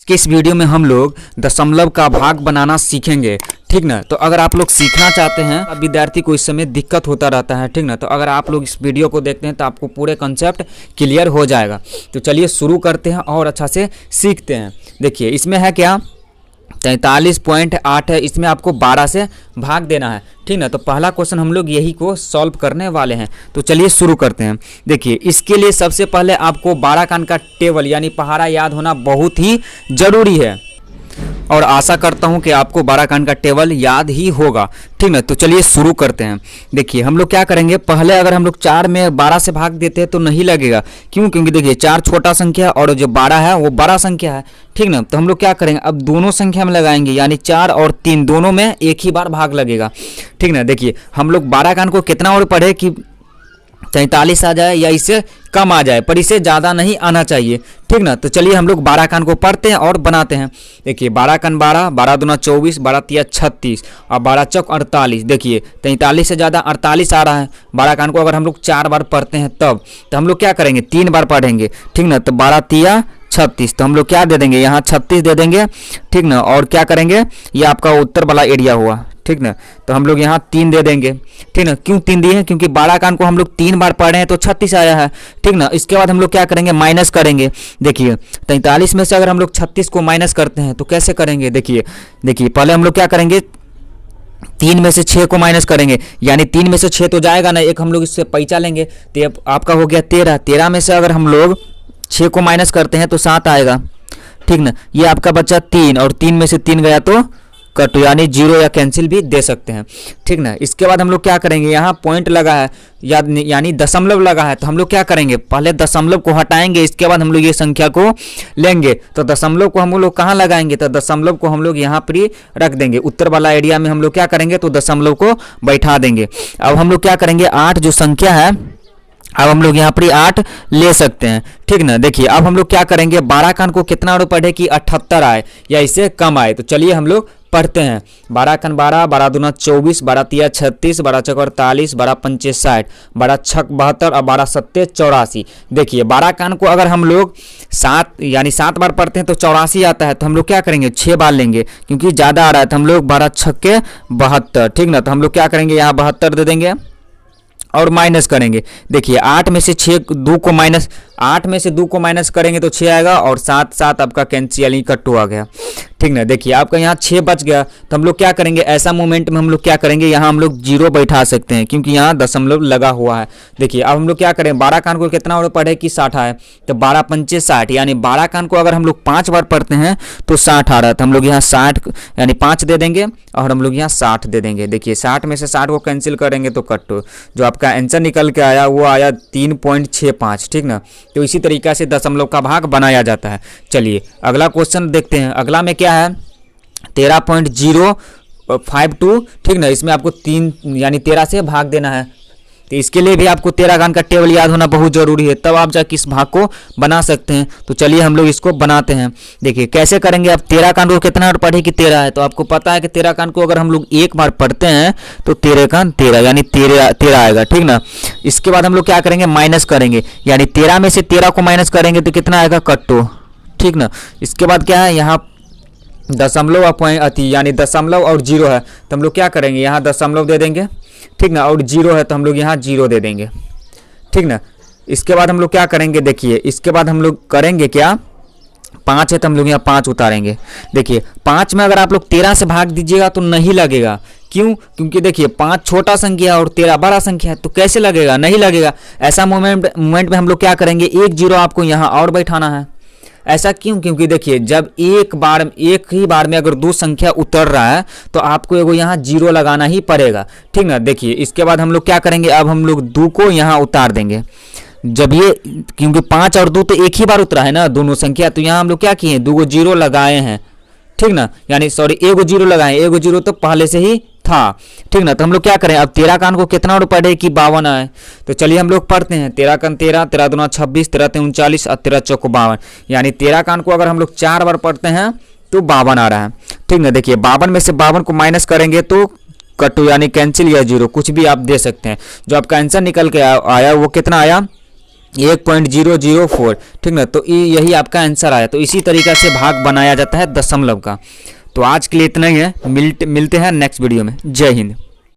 कि इस वीडियो में हम लोग दशमलव का भाग बनाना सीखेंगे, ठीक ना। तो अगर आप लोग सीखना चाहते हैं, विद्यार्थी को इस समय दिक्कत होता रहता है, ठीक ना। तो अगर आप लोग इस वीडियो को देखते हैं तो आपको पूरे कंसेप्ट क्लियर हो जाएगा। तो चलिए शुरू करते हैं और अच्छा से सीखते हैं। देखिए इसमें है क्या, 43.8 है, इसमें आपको 12 से भाग देना है, ठीक ना। तो पहला क्वेश्चन हम लोग यही को सॉल्व करने वाले हैं। तो चलिए शुरू करते हैं। देखिए इसके लिए सबसे पहले आपको 12 का अंक का टेबल यानी पहाड़ा याद होना बहुत ही ज़रूरी है, और आशा करता हूं कि आपको 12 का अंक का टेबल याद ही होगा, ठीक ना। तो चलिए शुरू करते हैं। देखिए हम लोग क्या करेंगे, पहले अगर हम लोग 4 में 12 से भाग देते हैं तो नहीं लगेगा। क्यों? क्योंकि देखिए 4 छोटा संख्या और जो 12 है वो बड़ा संख्या है, ठीक ना। तो हम लोग क्या करेंगे, अब दोनों संख्या में लगाएंगे, यानी 4 और 3 दोनों में एक ही बार भाग लगेगा, ठीक ना। देखिए हम लोग 12 का अंक को कितना और पढ़े कि 43 आ जाए या इससे कम आ जाए, पर इसे ज़्यादा नहीं आना चाहिए, ठीक ना। तो चलिए हम लोग 12 का अंक को पढ़ते हैं और बनाते हैं। देखिए 12 का अंक 12, 12 दूना 24, 12 तिया 36 और 12 चौक 48। देखिए 43 से ज़्यादा 48 आ रहा है। 12 का अंक को अगर हम लोग 4 बार पढ़ते हैं तब, तो हम लोग क्या करेंगे, 3 बार पढ़ेंगे, ठीक ना। तो 12 तिया 36, तो हम लोग क्या दे देंगे, यहाँ 36 दे देंगे, ठीक ना। और क्या करेंगे, ये आपका उत्तर वाला एरिया हुआ, ठीक ना। तो हम लोग यहाँ 3 दे देंगे, ठीक ना। क्यों 3 दिए हैं, क्योंकि 12 का अंक को हम लोग 3 बार पढ़ रहे हैं तो 36 आया है, ठीक ना। इसके बाद हम लोग क्या करेंगे, माइनस करेंगे। देखिए 43 में से अगर हम लोग 36 को माइनस करते हैं तो कैसे करेंगे, देखिए पहले हम लोग क्या करेंगे, 3 में से 6 को माइनस करेंगे, यानी 3 में से 6 तो जाएगा ना, एक हम लोग इससे पैंचा लेंगे, तो आपका हो गया 13। 13 में से अगर हम लोग 6 को माइनस करते हैं तो 7 आएगा, ठीक ना। ये आपका बचा 3, और 3 में से 3 गया तो कट, यानी 0 या कैंसिल भी दे सकते हैं, ठीक ना। इसके बाद हम लोग क्या करेंगे, यहाँ पॉइंट लगा है यानी दशमलव लगा है, तो हम लोग क्या करेंगे, पहले दशमलव को हटाएंगे, इसके बाद हम लोग ये संख्या को लेंगे। तो दशमलव को हम लोग कहाँ लगाएंगे, तो दशमलव को हम लोग यहाँ पर ही रख देंगे, उत्तर वाला एरिया में हम लोग क्या करेंगे, तो दशमलव को बैठा देंगे। अब हम लोग क्या करेंगे, 8 जो संख्या है, अब हम लोग यहाँ पर 8 ले सकते हैं, ठीक ना। देखिए अब हम लोग क्या करेंगे, 12 का अंक को कितना और पढ़े कि 78 आए या इससे कम आए। तो चलिए हम लोग पढ़ते हैं। 12 का अंक 12, 12 दूना 24, 12 तिया 36, 12 चौक 48, 12 पंचे 60, 12 छक 72 और 12 सत्ते 84। देखिए 12 का अंक को अगर हम लोग 7 बार पढ़ते हैं तो 84 आता है, तो हम लोग क्या करेंगे, 6 बार लेंगे, क्योंकि ज़्यादा आ रहा है। तो हम लोग 12 छक्के 72, ठीक ना। तो हम लोग क्या करेंगे, यहाँ 72 दे देंगे और माइनस करेंगे। देखिए 8 में से 2 को माइनस करेंगे तो 6 आएगा, और 7 आपका कैंसिल यानी कट्टू आ गया, ठीक ना। देखिए आपका यहाँ 6 बच गया, तो हम लोग क्या करेंगे, ऐसा मोमेंट में हम लोग क्या करेंगे, यहाँ हम लोग 0 बैठा सकते हैं, क्योंकि यहाँ दशमलव लगा हुआ है। देखिए अब हम लोग क्या करें, 12 का अंक को कितना और पढ़े कि 60 है, तो 12 पंचे 60, यानी 12 का अंक को अगर हम लोग 5 बार पढ़ते हैं तो 60 आ रहा है। तो हम लोग यहाँ 60 यानी 5 दे देंगे, और हम लोग यहाँ 60 दे देंगे। देखिए 60 में से 60 को कैंसिल करेंगे तो कट्टू, जो आपका आंसर निकल के आया वो आया 3.65, ठीक ना। तो इसी तरीक़े से दशमलव का भाग बनाया जाता है। चलिए अगला क्वेश्चन देखते हैं। अगला में क्या है, 13.052, ठीक ना। इसमें आपको 3 यानी 13 से भाग देना है, तो इसके लिए भी आपको 13 का अंक का टेबल याद होना बहुत ज़रूरी है, तब आप जाके इस भाग को बना सकते हैं। तो चलिए हम लोग इसको बनाते हैं। देखिए कैसे करेंगे, अब 13 का अंक को कितना और पढ़े कि 13 है, तो आपको पता है कि 13 का अंक को अगर हम लोग 1 बार पढ़ते हैं तो 13 का 13 यानी 13 आएगा, ठीक ना। इसके बाद हम लोग क्या करेंगे, माइनस करेंगे, यानी 13 में से 13 को माइनस करेंगे तो कितना आएगा, कट्टो, ठीक ना। इसके बाद क्या है, यहाँ दशमलव यानी दशमलव और 0 है, तो हम लोग क्या करेंगे, यहाँ दशमलव दे देंगे, ठीक ना। और 0 है तो हम लोग यहाँ 0 दे देंगे, ठीक ना। इसके बाद हम लोग क्या करेंगे, देखिए इसके बाद हम लोग करेंगे क्या, 5 है तो हम लोग यहाँ 5 उतारेंगे। देखिए 5 में अगर आप लोग 13 से भाग दीजिएगा तो नहीं लगेगा। क्यों? क्योंकि देखिए 5 छोटा संख्या और 13 बड़ा संख्या है, तो कैसे लगेगा, नहीं लगेगा। ऐसा मोमेंट में हम लोग क्या करेंगे, 1 0 आपको यहाँ और बैठाना है। ऐसा क्यों? क्योंकि देखिए जब एक ही बार में अगर 2 संख्या उतर रहा है तो आपको एगो यहाँ 0 लगाना ही पड़ेगा, ठीक ना। देखिए इसके बाद हम लोग क्या करेंगे, अब हम लोग 2 को यहाँ उतार देंगे। जब ये, क्योंकि 5 और 2 तो एक ही बार उतरा है ना दोनों संख्या, तो यहाँ हम लोग क्या किए, 2 0 लगाए हैं, ठीक ना। यानी सॉरी, 1 0 लगाए, 1 0 तो पहले से ही था, ठीक ना। तो हम लोग क्या करें, अब 13 का अंक को कितना और पढ़े कि 52 आए। तो चलिए हम लोग पढ़ते हैं। 13 का 13, 13 दूना 26, 13 तिया 39 और 13 चौक 52, यानी 13 का अंक को अगर हम लोग 4 बार पढ़ते हैं तो 52 आ रहा है, ठीक ना। देखिए 52 में से 52 को माइनस करेंगे तो कट्टू यानी कैंसिल या 0 कुछ भी आप दे सकते हैं। जो आपका आंसर निकल के आया वो कितना आया, 1.004, ठीक ना। तो यही आपका आंसर आया। तो इसी तरीक़ा से भाग बनाया जाता है दशमलव का। तो आज के लिए इतना ही है, मिलते हैं नेक्स्ट वीडियो में। जय हिंद।